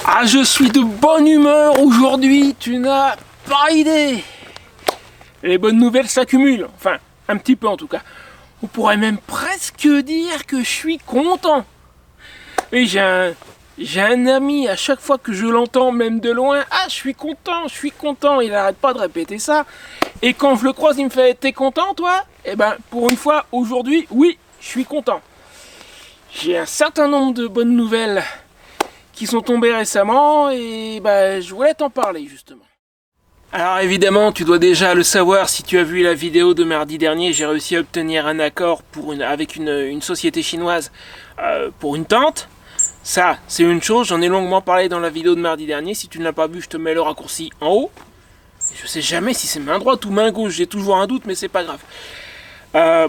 Ah, je suis de bonne humeur aujourd'hui, tu n'as pas idée. Les bonnes nouvelles s'accumulent, enfin, un petit peu en tout cas. On pourrait même presque dire que je suis content. Et j'ai un ami, à chaque fois que je l'entends, même de loin, ah, je suis content, il n'arrête pas de répéter ça. Et quand je le croise, il me fait, t'es content toi? Eh ben, pour une fois, aujourd'hui, oui, je suis content. J'ai un certain nombre de bonnes nouvelles qui sont tombées récemment et ben, je voulais t'en parler justement. Alors évidemment, tu dois déjà le savoir si tu as vu la vidéo de mardi dernier, j'ai réussi à obtenir un accord avec une société chinoise pour une tente. Ça, c'est une chose, j'en ai longuement parlé dans la vidéo de mardi dernier. Si tu ne l'as pas vu, je te mets le raccourci en haut. Je sais jamais si c'est main droite ou main gauche, j'ai toujours un doute, mais c'est pas grave.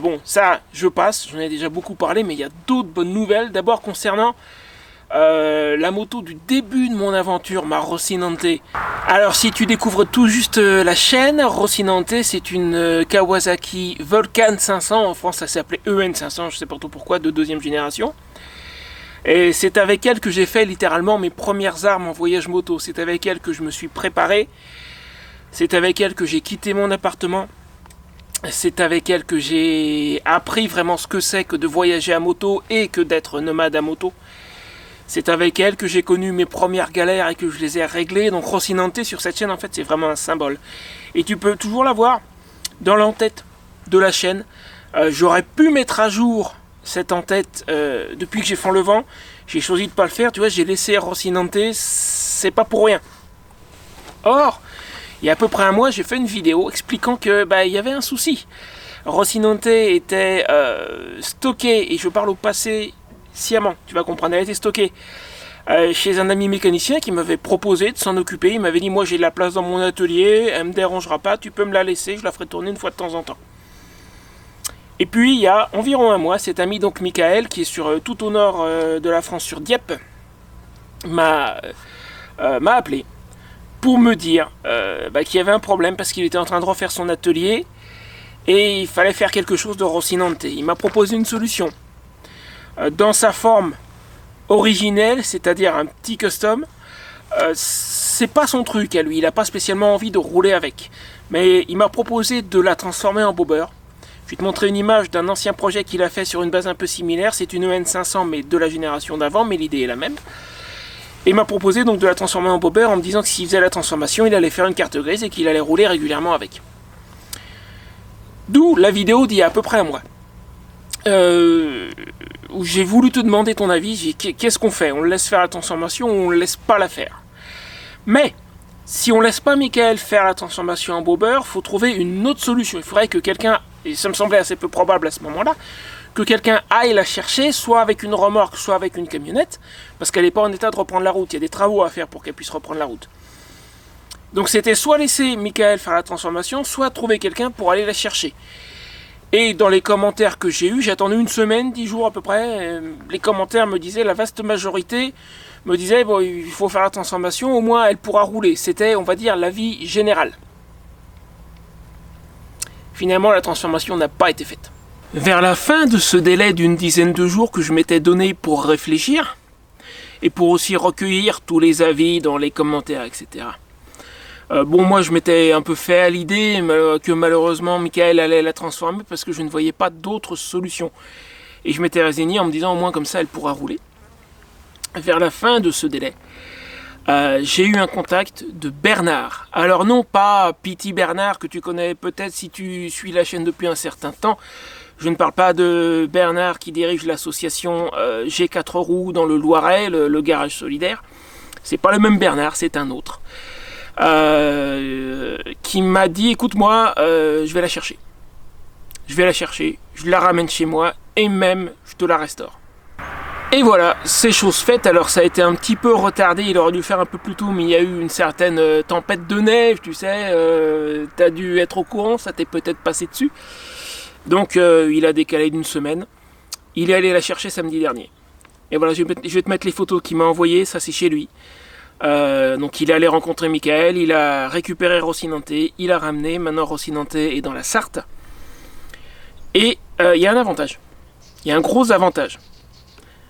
Bon, ça, je passe, j'en ai déjà beaucoup parlé, mais il y a d'autres bonnes nouvelles. D'abord concernant la moto du début de mon aventure, ma Rocinante. Alors si tu découvres tout juste la chaîne, Rocinante, c'est une Kawasaki Vulcan 500, en France ça s'appelait EN 500, je sais pas trop pourquoi, de deuxième génération. Et c'est avec elle que j'ai fait littéralement mes premières armes en voyage moto, c'est avec elle que je me suis préparé, c'est avec elle que j'ai quitté mon appartement. C'est avec elle que j'ai appris vraiment ce que c'est que de voyager à moto et que d'être nomade à moto. C'est avec elle que j'ai connu mes premières galères et que je les ai réglées. Donc Rocinante sur cette chaîne, en fait, c'est vraiment un symbole. Et tu peux toujours la voir dans l'en-tête de la chaîne. J'aurais pu mettre à jour cette en-tête depuis que j'ai fond le vent. J'ai choisi de ne pas le faire. Tu vois, j'ai laissé Rocinante, c'est pas pour rien. Or, il y a à peu près un mois, j'ai fait une vidéo expliquant que il y avait un souci. Rocinante était stockée, et je parle au passé sciemment, tu vas comprendre, elle était stockée chez un ami mécanicien qui m'avait proposé de s'en occuper. Il m'avait dit, moi j'ai de la place dans mon atelier, elle me dérangera pas, tu peux me la laisser, je la ferai tourner une fois de temps en temps. Et puis il y a environ un mois, cet ami donc Michael, qui est tout au nord de la France, sur Dieppe, m'a appelé pour me dire qu'il y avait un problème parce qu'il était en train de refaire son atelier et il fallait faire quelque chose de Rocinante. Il m'a proposé une solution dans sa forme originelle, c'est-à-dire un petit custom. C'est pas son truc à lui, il n'a pas spécialement envie de rouler avec, mais il m'a proposé de la transformer en bobber. Je vais te montrer une image d'un ancien projet qu'il a fait sur une base un peu similaire. C'est une EN 500 mais de la génération d'avant, mais l'idée est la même. Et il m'a proposé donc de la transformer en bobber en me disant que s'il faisait la transformation, il allait faire une carte grise et qu'il allait rouler régulièrement avec. D'où la vidéo d'il y a à peu près un mois. Où j'ai voulu te demander ton avis. Qu'est-ce qu'on fait? On le laisse faire la transformation ou on ne laisse pas la faire? Mais, si on ne laisse pas Michael faire la transformation en bobber, il faut trouver une autre solution. Il faudrait que quelqu'un, et ça me semblait assez peu probable à ce moment-là, que quelqu'un aille la chercher, soit avec une remorque, soit avec une camionnette, parce qu'elle n'est pas en état de reprendre la route. Il y a des travaux à faire pour qu'elle puisse reprendre la route. Donc c'était soit laisser Michael faire la transformation, soit trouver quelqu'un pour aller la chercher. Et dans les commentaires que j'ai eus, j'ai attendu une semaine, 10 jours à peu près, les commentaires me disaient, la vaste majorité me disait, bon, il faut faire la transformation, au moins elle pourra rouler. C'était, on va dire, l'avis général. Finalement, la transformation n'a pas été faite. Vers la fin de ce délai d'une dizaine de jours que je m'étais donné pour réfléchir, et pour aussi recueillir tous les avis dans les commentaires, etc. Moi je m'étais un peu fait à l'idée que malheureusement Michael allait la transformer parce que je ne voyais pas d'autre solution. Et je m'étais résigné en me disant au moins comme ça elle pourra rouler. Vers la fin de ce délai, j'ai eu un contact de Bernard. Alors non pas Pity Bernard que tu connais peut-être si tu suis la chaîne depuis un certain temps. Je ne parle pas de Bernard qui dirige l'association G4 roues dans le Loiret, le garage solidaire. C'est pas le même Bernard, c'est un autre. Qui m'a dit, écoute-moi, je vais la chercher. Je la ramène chez moi et même je te la restaure. Et voilà, c'est chose faite. Alors ça a été un petit peu retardé, il aurait dû le faire un peu plus tôt, mais il y a eu une certaine tempête de neige, tu sais, t'as dû être au courant, ça t'est peut-être passé dessus. Donc il a décalé d'une semaine. Il est allé la chercher samedi dernier. Et voilà, je vais te mettre les photos qu'il m'a envoyées, ça c'est chez lui. Donc il est allé rencontrer Michael, il a récupéré Rocinante, il a ramené, maintenant Rocinante est dans la Sarthe. Et il y a un avantage, il y a un gros avantage.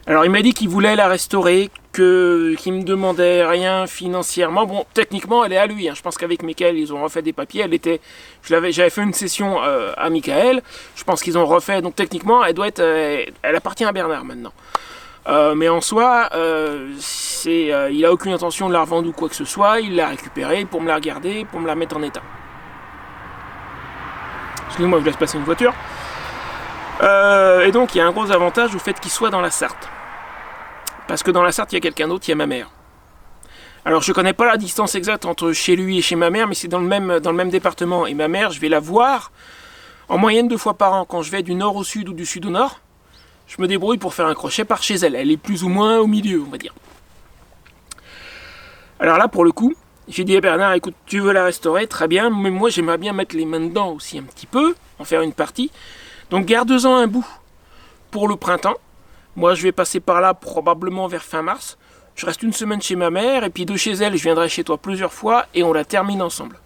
Alors il m'a dit qu'il voulait la restaurer qui me demandait rien financièrement. Bon, techniquement, elle est à lui. Hein. Je pense qu'avec Michael, ils ont refait des papiers. J'avais fait une session à Michael. Je pense qu'ils ont refait. Donc techniquement, elle appartient à Bernard maintenant. Mais en soi, il a aucune intention de la revendre ou quoi que ce soit. Il l'a récupérée pour me la regarder, pour me la mettre en état. Excusez-moi, je laisse passer une voiture. Et donc, il y a un gros avantage au fait qu'il soit dans la Sarthe. Parce que dans la Sarthe, il y a quelqu'un d'autre, il y a ma mère. Alors, je ne connais pas la distance exacte entre chez lui et chez ma mère, mais c'est dans le même département. Et ma mère, je vais la voir en moyenne 2 fois par an. Quand je vais du nord au sud ou du sud au nord, je me débrouille pour faire un crochet par chez elle. Elle est plus ou moins au milieu, on va dire. Alors là, pour le coup, j'ai dit à Bernard, écoute, tu veux la restaurer, très bien, mais moi, j'aimerais bien mettre les mains dedans aussi un petit peu, en faire une partie. Donc, garde-en un bout pour le printemps. Moi, je vais passer par là probablement vers fin mars. Je reste une semaine chez ma mère, et puis de chez elle, je viendrai chez toi plusieurs fois, et on la termine ensemble.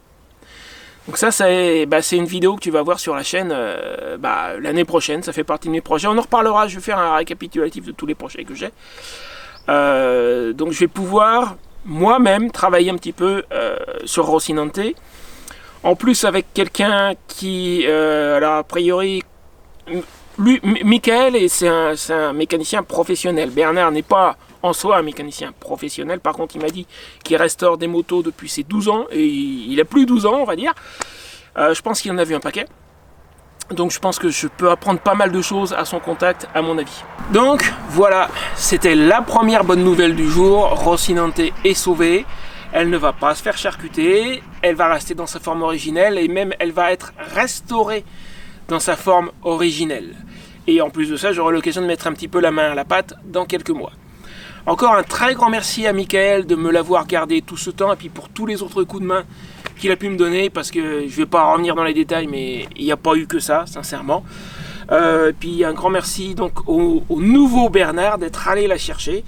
Donc ça, c'est une vidéo que tu vas voir sur la chaîne l'année prochaine. Ça fait partie de mes projets. On en reparlera, je vais faire un récapitulatif de tous les projets que j'ai. Donc je vais pouvoir moi-même travailler un petit peu sur Rocinante. En plus avec quelqu'un qui, alors a priori... Lui, Michael, c'est un mécanicien professionnel. Bernard n'est pas en soi un mécanicien professionnel. Par contre, il m'a dit qu'il restaure des motos depuis ses 12 ans. Et il a plus 12 ans, on va dire. Je pense qu'il en a vu un paquet. Donc je pense que je peux apprendre pas mal de choses à son contact, à mon avis. Donc voilà, c'était la première bonne nouvelle du jour. Rocinante est sauvée. Elle ne va pas se faire charcuter. Elle va rester dans sa forme originelle. Et même, elle va être restaurée dans sa forme originelle. Et en plus de ça, j'aurai l'occasion de mettre un petit peu la main à la pâte dans quelques mois. Encore un très grand merci à Michael de me l'avoir gardé tout ce temps, et puis pour tous les autres coups de main qu'il a pu me donner, parce que je ne vais pas revenir dans les détails, mais il n'y a pas eu que ça, sincèrement. Puis un grand merci donc au nouveau Bernard d'être allé la chercher.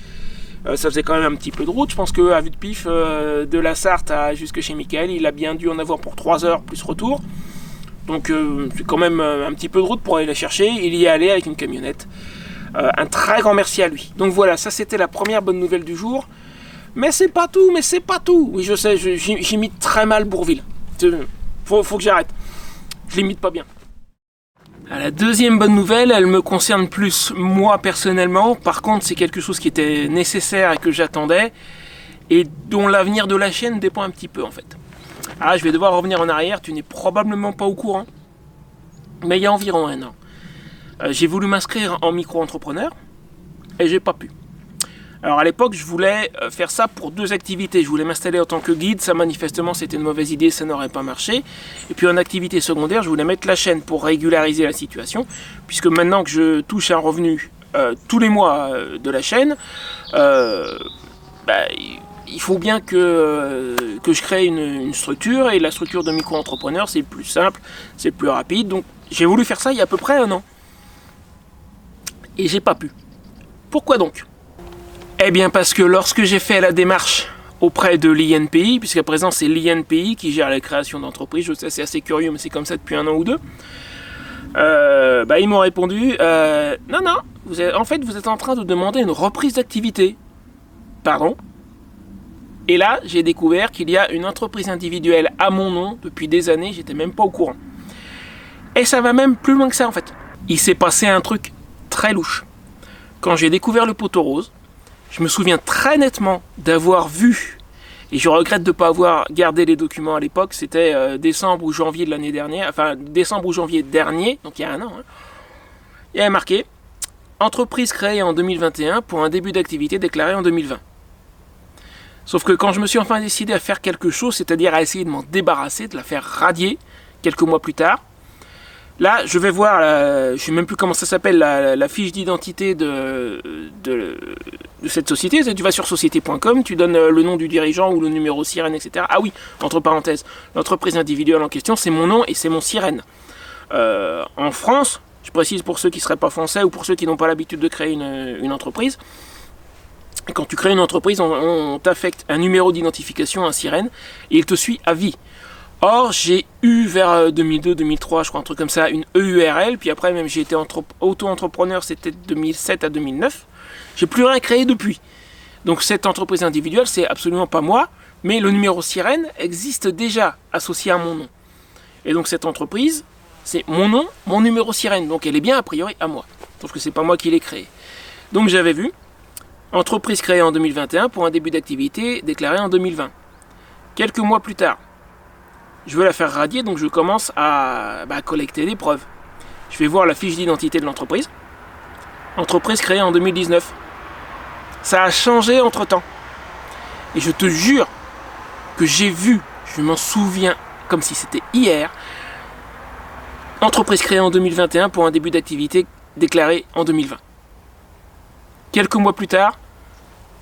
Ça faisait quand même un petit peu de route. Je pense qu'à vue de pif, de la Sarthe jusque chez Michael, il a bien dû en avoir pour 3 heures plus retour. Donc c'est quand même un petit peu de route pour aller la chercher. Il y est allé avec une camionnette. Un très grand merci à lui. Donc voilà, ça c'était la première bonne nouvelle du jour. Mais c'est pas tout, Oui, je sais, j'imite très mal Bourvil. Faut que j'arrête. Je l'imite pas bien. La deuxième bonne nouvelle, elle me concerne plus moi personnellement. Par contre, c'est quelque chose qui était nécessaire et que j'attendais. Et dont l'avenir de la chaîne dépend un petit peu en fait. Ah, je vais devoir revenir en arrière, tu n'es probablement pas au courant. Mais il y a environ 1 an. J'ai voulu m'inscrire en micro-entrepreneur et j'ai pas pu. Alors à l'époque, je voulais faire ça pour 2 activités. Je voulais m'installer en tant que guide, ça manifestement c'était une mauvaise idée, ça n'aurait pas marché. Et puis en activité secondaire, je voulais mettre la chaîne pour régulariser la situation. Puisque maintenant que je touche un revenu tous les mois de la chaîne, il faut bien que je crée une structure. Et la structure de micro-entrepreneur, c'est le plus simple, c'est le plus rapide. Donc j'ai voulu faire ça il y a à peu près 1 an. Et j'ai pas pu. Pourquoi donc ? Eh bien parce que lorsque j'ai fait la démarche auprès de l'INPI, puisqu'à présent c'est l'INPI qui gère la création d'entreprises, je sais c'est assez curieux mais c'est comme ça depuis 1 an ou 2, ils m'ont répondu non, vous êtes en train de demander une reprise d'activité. Pardon ? Et là j'ai découvert qu'il y a une entreprise individuelle à mon nom depuis des années, j'étais même pas au courant. Et ça va même plus loin que ça en fait. Il s'est passé un truc très louche. Quand j'ai découvert le poteau rose, je me souviens très nettement d'avoir vu, et je regrette de ne pas avoir gardé les documents à l'époque, c'était décembre ou janvier de l'année dernière, enfin décembre ou janvier dernier, donc il y a 1 an, il y avait marqué « Entreprise créée en 2021 pour un début d'activité déclaré en 2020 ». Sauf que quand je me suis enfin décidé à faire quelque chose, c'est-à-dire à essayer de m'en débarrasser, de la faire radier quelques mois plus tard, là, je vais voir, je ne sais même plus comment ça s'appelle, la fiche d'identité de cette société. Tu vas sur société.com, tu donnes le nom du dirigeant ou le numéro sirène, etc. Ah oui, entre parenthèses, l'entreprise individuelle en question, c'est mon nom et c'est mon sirène. En France, je précise pour ceux qui ne seraient pas français ou pour ceux qui n'ont pas l'habitude de créer une entreprise, quand tu crées une entreprise, on t'affecte un numéro d'identification, un sirène, et il te suit à vie. Or, j'ai eu vers 2002-2003, je crois, un truc comme ça, une EURL, puis après même j'ai été auto-entrepreneur, c'était de 2007 à 2009. J'ai plus rien créé depuis. Donc cette entreprise individuelle, c'est absolument pas moi, mais le numéro sirène existe déjà associé à mon nom. Et donc cette entreprise, c'est mon nom, mon numéro sirène, donc elle est bien a priori à moi, sauf que c'est pas moi qui l'ai créée. Donc j'avais vu, entreprise créée en 2021 pour un début d'activité déclaré en 2020. Quelques mois plus tard, je veux la faire radier, donc je commence à collecter des preuves. Je vais voir la fiche d'identité de l'entreprise. Entreprise créée en 2019. Ça a changé entre temps. Et je te jure que j'ai vu, je m'en souviens comme si c'était hier, entreprise créée en 2021 pour un début d'activité déclaré en 2020. Quelques mois plus tard,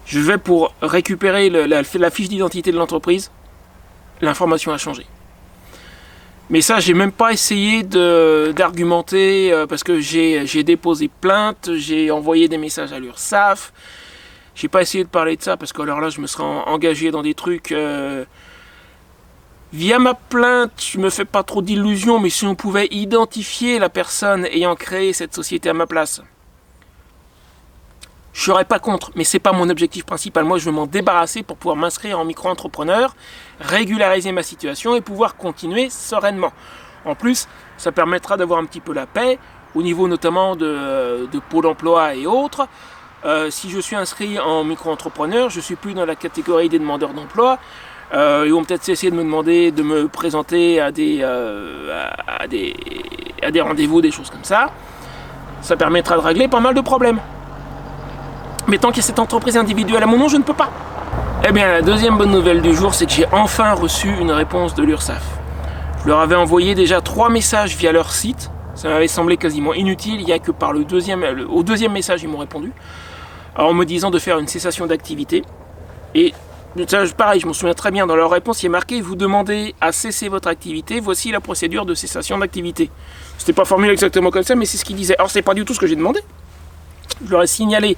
je vais pour récupérer la fiche d'identité de l'entreprise. L'information a changé. Mais ça, j'ai même pas essayé d'argumenter parce que j'ai déposé plainte, j'ai envoyé des messages à l'URSSAF. J'ai pas essayé de parler de ça parce que alors là, je me serais engagé dans des trucs. Via ma plainte, je me fais pas trop d'illusions, mais si on pouvait identifier la personne ayant créé cette société à ma place, je serais pas contre, mais c'est pas mon objectif principal. Moi, je veux m'en débarrasser pour pouvoir m'inscrire en micro-entrepreneur, régulariser ma situation et pouvoir continuer sereinement. En plus, ça permettra d'avoir un petit peu la paix, au niveau notamment de Pôle emploi et autres. Si je suis inscrit en micro-entrepreneur, je suis plus dans la catégorie des demandeurs d'emploi. Ils vont peut-être essayer de me demander de me présenter à des rendez-vous, des choses comme ça. Ça permettra de régler pas mal de problèmes. Mais tant qu'il y a cette entreprise individuelle à mon nom, je ne peux pas. Eh bien, la deuxième bonne nouvelle du jour, c'est que j'ai enfin reçu une réponse de l'URSSAF. Je leur avais envoyé déjà 3 messages via leur site. Ça m'avait semblé quasiment inutile. Il n'y a que par au deuxième message, ils m'ont répondu. En me disant de faire une cessation d'activité. Et ça, pareil, je me souviens très bien, dans leur réponse, il est marqué « Vous demandez à cesser votre activité, voici la procédure de cessation d'activité. » C'était pas formulé exactement comme ça, mais c'est ce qu'ils disaient. Alors, c'est pas du tout ce que j'ai demandé. Je leur ai signalé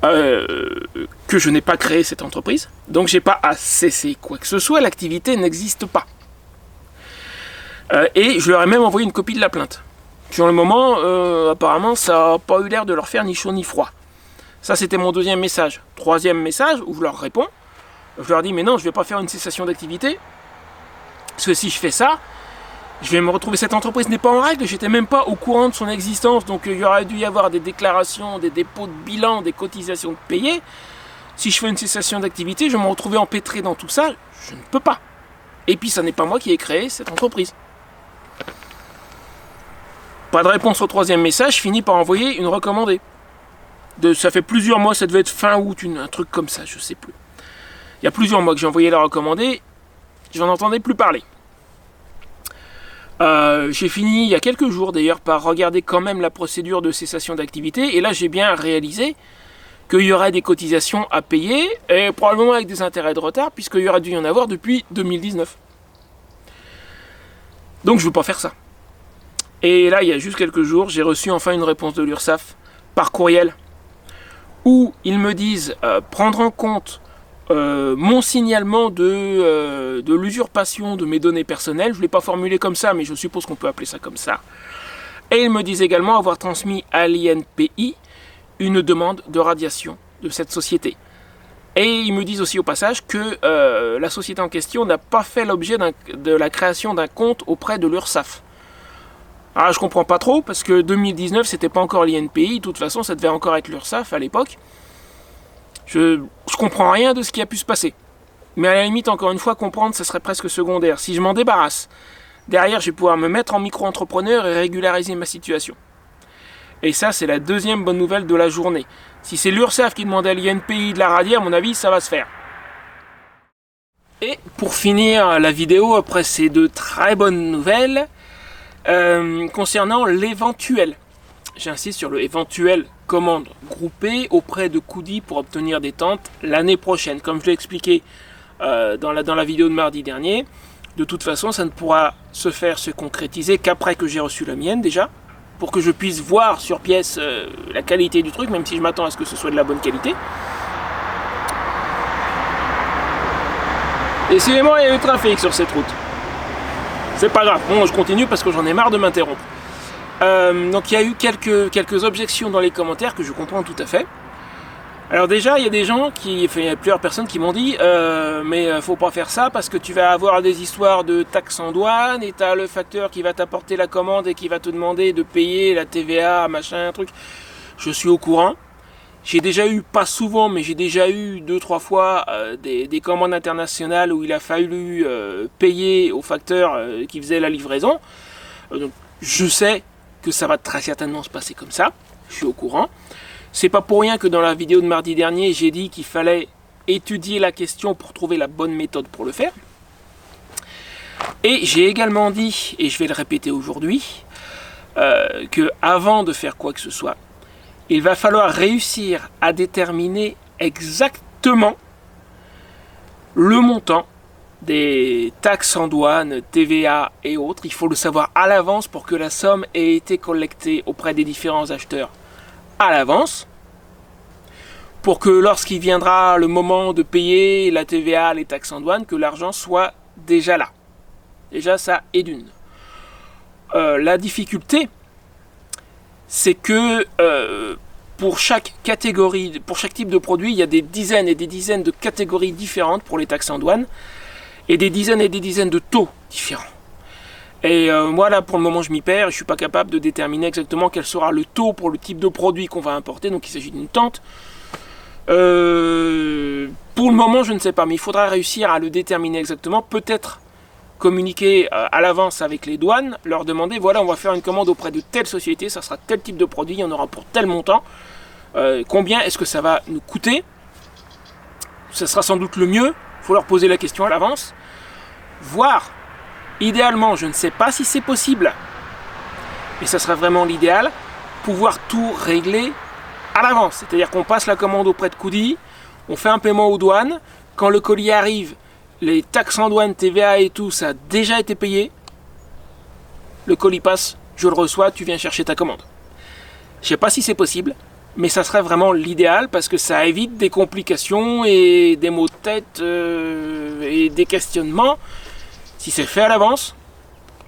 que je n'ai pas créé cette entreprise, donc j'ai pas à cesser quoi que ce soit, l'activité n'existe pas. Et je leur ai même envoyé une copie de la plainte. Sur le moment, apparemment, ça n'a pas eu l'air de leur faire ni chaud ni froid. Ça, c'était mon deuxième message. Troisième message, où je leur réponds, je leur dis, mais non, je ne vais pas faire une cessation d'activité, parce que si je fais ça, je vais me retrouver, cette entreprise n'est pas en règle, j'étais même pas au courant de son existence, donc il y aurait dû y avoir des déclarations, des dépôts de bilan, des cotisations payées. Si je fais une cessation d'activité, je vais me retrouver empêtré dans tout ça, je ne peux pas. Et puis ça n'est pas moi qui ai créé cette entreprise. Pas de réponse au troisième message, je finis par envoyer une recommandée. Ça fait plusieurs mois, ça devait être fin août, un truc comme ça, je sais plus. Il y a plusieurs mois que j'ai envoyé la recommandée, j'en entendais plus parler. J'ai fini il y a quelques jours d'ailleurs par regarder quand même la procédure de cessation d'activité et là j'ai bien réalisé qu'il y aurait des cotisations à payer et probablement avec des intérêts de retard puisqu'il y aurait dû y en avoir depuis 2019. Donc je ne veux pas faire ça. Et là il y a juste quelques jours j'ai reçu enfin une réponse de l'URSSAF par courriel où ils me disent prendre en compte mon signalement de l'usurpation de mes données personnelles, je ne l'ai pas formulé comme ça, mais je suppose qu'on peut appeler ça comme ça. Et ils me disent également avoir transmis à l'INPI une demande de radiation de cette société. Et ils me disent aussi au passage que la société en question n'a pas fait l'objet de la création d'un compte auprès de l'URSSAF. Alors je comprends pas trop, parce que 2019 c'était pas encore l'INPI, de toute façon ça devait encore être l'URSSAF à l'époque. Je comprends rien de ce qui a pu se passer. Mais à la limite, encore une fois, comprendre, ça serait presque secondaire. Si je m'en débarrasse, derrière, je vais pouvoir me mettre en micro-entrepreneur et régulariser ma situation. Et ça, c'est la deuxième bonne nouvelle de la journée. Si c'est l'URSSAF qui demande à l'INPI de la radier, à mon avis, ça va se faire. Et pour finir la vidéo, après ces deux très bonnes nouvelles, concernant l'éventuel. J'insiste sur le éventuel commande groupée auprès de Koudi pour obtenir des tentes l'année prochaine. Comme je l'ai expliqué dans la vidéo de mardi dernier, de toute façon, ça ne pourra se concrétiser qu'après que j'ai reçu la mienne déjà, pour que je puisse voir sur pièce la qualité du truc, même si je m'attends à ce que ce soit de la bonne qualité. Décidément, il y a eu trafic sur cette route. C'est pas grave, bon, je continue parce que j'en ai marre de m'interrompre. Donc il y a eu quelques objections dans les commentaires que je comprends tout à fait. Alors déjà, il y a des gens il y a plusieurs personnes qui m'ont dit mais faut pas faire ça parce que tu vas avoir des histoires de taxes en douane et t'as le facteur qui va t'apporter la commande et qui va te demander de payer la TVA, machin, truc. Je suis au courant. J'ai déjà eu, pas souvent, mais j'ai déjà eu 2-3 fois des commandes internationales où il a fallu payer au facteur qui faisait la livraison. Donc, je sais que ça va très certainement se passer comme ça. Je suis au courant. C'est pas pour rien que dans la vidéo de mardi dernier, j'ai dit qu'il fallait étudier la question pour trouver la bonne méthode pour le faire. Et j'ai également dit, et je vais le répéter aujourd'hui, que avant de faire quoi que ce soit, il va falloir réussir à déterminer exactement le montant des taxes en douane, TVA et autres. Il faut le savoir à l'avance pour que la somme ait été collectée auprès des différents acheteurs à l'avance, pour que lorsqu'il viendra le moment de payer la TVA, les taxes en douane, que l'argent soit déjà là. Déjà ça est d'une. La difficulté, c'est que pour chaque catégorie, pour chaque type de produit, il y a des dizaines et des dizaines de catégories différentes pour les taxes en douane, et des dizaines de taux différents. Et moi là pour le moment je m'y perds, je ne suis pas capable de déterminer exactement quel sera le taux pour le type de produit qu'on va importer, donc il s'agit d'une tente. Pour le moment je ne sais pas, mais il faudra réussir à le déterminer exactement, peut-être communiquer à l'avance avec les douanes, leur demander voilà on va faire une commande auprès de telle société, ça sera tel type de produit, il y en aura pour tel montant, combien est-ce que ça va nous coûter, ça sera sans doute le mieux, il faut leur poser la question à l'avance, voir. Idéalement, je ne sais pas si c'est possible, mais ça serait vraiment l'idéal, pouvoir tout régler à l'avance. C'est-à-dire qu'on passe la commande auprès de Coody, on fait un paiement aux douanes, quand le colis arrive, les taxes en douane, TVA et tout, ça a déjà été payé. Le colis passe, je le reçois, tu viens chercher ta commande. Je ne sais pas si c'est possible, mais ça serait vraiment l'idéal parce que ça évite des complications et des maux de tête et des questionnements. Si c'est fait à l'avance,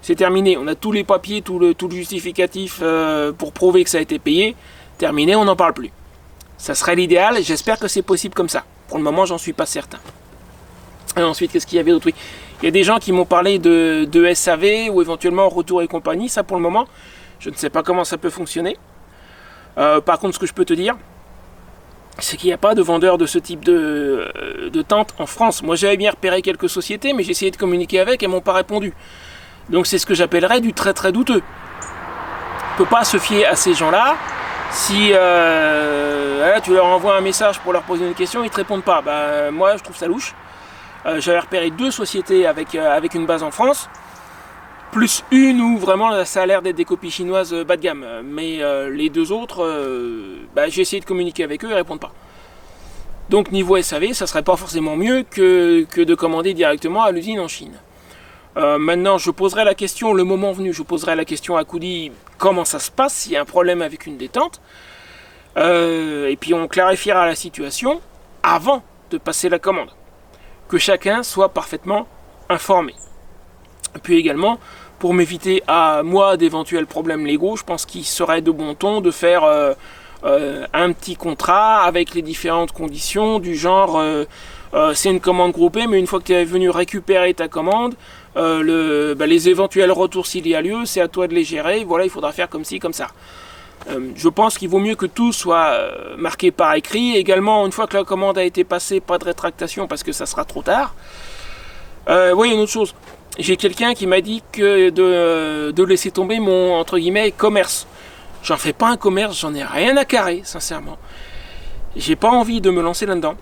c'est terminé. On a tous les papiers, tout le justificatif pour prouver que ça a été payé. Terminé, on n'en parle plus. Ça serait l'idéal et j'espère que c'est possible comme ça. Pour le moment, j'en suis pas certain. Et ensuite, qu'est-ce qu'il y avait d'autre? Oui. Il y a des gens qui m'ont parlé de SAV ou éventuellement Retour et compagnie. Ça, pour le moment, je ne sais pas comment ça peut fonctionner. Par contre, ce que je peux te dire, c'est qu'il n'y a pas de vendeur de ce type de tente en France. Moi, j'avais bien repéré quelques sociétés, mais j'ai essayé de communiquer avec et elles m'ont pas répondu. Donc, c'est ce que j'appellerais du très très douteux. On ne peut pas se fier à ces gens-là. Si tu leur envoies un message pour leur poser une question, ils ne te répondent pas. Moi, je trouve ça louche. J'avais repéré 2 sociétés avec une base en France, plus une où vraiment ça a l'air d'être des copies chinoises bas de gamme. Mais les 2 autres, j'ai essayé de communiquer avec eux, ils ne répondent pas. Donc niveau SAV, ça serait pas forcément mieux que de commander directement à l'usine en Chine. Maintenant, je poserai la question, le moment venu, je poserai la question à Coody, comment ça se passe s'il y a un problème avec une détente. Et puis on clarifiera la situation avant de passer la commande. Que chacun soit parfaitement informé. Et puis également, pour m'éviter à moi d'éventuels problèmes légaux, je pense qu'il serait de bon ton de faire un petit contrat avec les différentes conditions du genre c'est une commande groupée, mais une fois que tu es venu récupérer ta commande, les éventuels retours s'il y a lieu, c'est à toi de les gérer. Voilà, il faudra faire comme ci, comme ça. Je pense qu'il vaut mieux que tout soit marqué par écrit. Également, une fois que la commande a été passée, pas de rétractation parce que ça sera trop tard. Oui, une autre chose. J'ai quelqu'un qui m'a dit que de laisser tomber mon, entre guillemets, commerce. J'en fais pas un commerce, j'en ai rien à carrer, sincèrement. J'ai pas envie de me lancer là-dedans.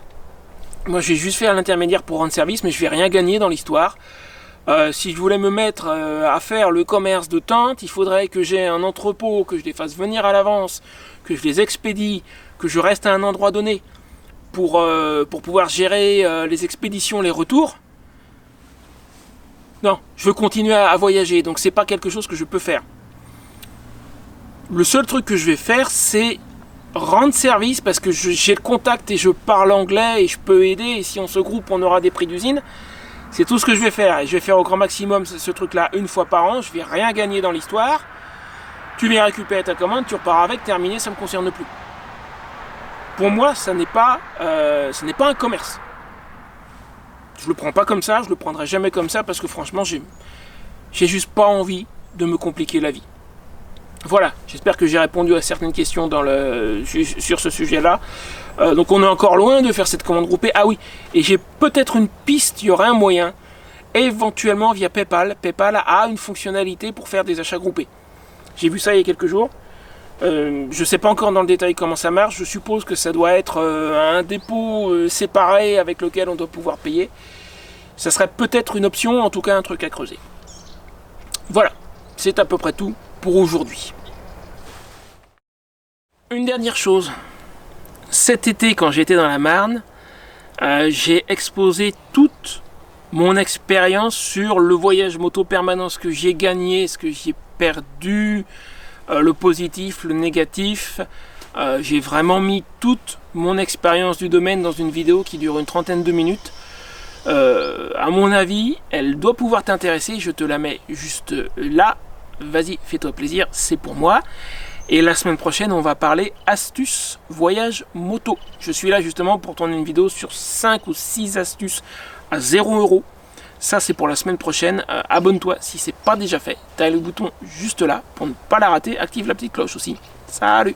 Moi, j'ai juste fait à l'intermédiaire pour rendre service, mais je vais rien gagner dans l'histoire. Si je voulais me mettre à faire le commerce de tentes, il faudrait que j'ai un entrepôt, que je les fasse venir à l'avance, que je les expédie, que je reste à un endroit donné pour pouvoir gérer les expéditions, les retours. Non, je veux continuer à voyager, donc c'est pas quelque chose que je peux faire. Le seul truc que je vais faire, c'est rendre service parce que j'ai le contact et je parle anglais et je peux aider. Et si on se groupe, on aura des prix d'usine. C'est tout ce que je vais faire. Et je vais faire au grand maximum ce truc-là une fois par an. Je vais rien gagner dans l'histoire. Tu viens récupérer ta commande, tu repars avec, terminé, ça ne me concerne plus. pour moi, ce n'est pas un commerce. Je le prends pas comme ça, je le prendrai jamais comme ça parce que franchement, j'ai juste pas envie de me compliquer la vie. Voilà, j'espère que j'ai répondu à certaines questions sur ce sujet-là. Donc on est encore loin de faire cette commande groupée. Ah oui, et j'ai peut-être une piste, il y aurait un moyen, éventuellement via PayPal. PayPal a une fonctionnalité pour faire des achats groupés. J'ai vu ça il y a quelques jours. Je ne sais pas encore dans le détail comment ça marche. Je suppose que ça doit être un dépôt séparé avec lequel on doit pouvoir payer. Ça serait peut-être une option, en tout cas un truc à creuser. Voilà, c'est à peu près tout pour aujourd'hui. Une dernière chose. Cet été, quand j'étais dans la Marne, j'ai exposé toute mon expérience sur le voyage moto permanent, ce que j'ai gagné, ce que j'ai perdu, le positif, le négatif. J'ai vraiment mis toute mon expérience du domaine dans une vidéo qui dure une trentaine de minutes. À mon avis, elle doit pouvoir t'intéresser. Je te la mets juste là. Vas-y, fais-toi plaisir, c'est pour moi. Et la semaine prochaine, on va parler astuces voyage moto. Je suis là justement pour tourner une vidéo sur 5 ou 6 astuces à 0 €. Ça, c'est pour la semaine prochaine. Abonne-toi si ce n'est pas déjà fait. Tu as le bouton juste là pour ne pas la rater. Active la petite cloche aussi. Salut!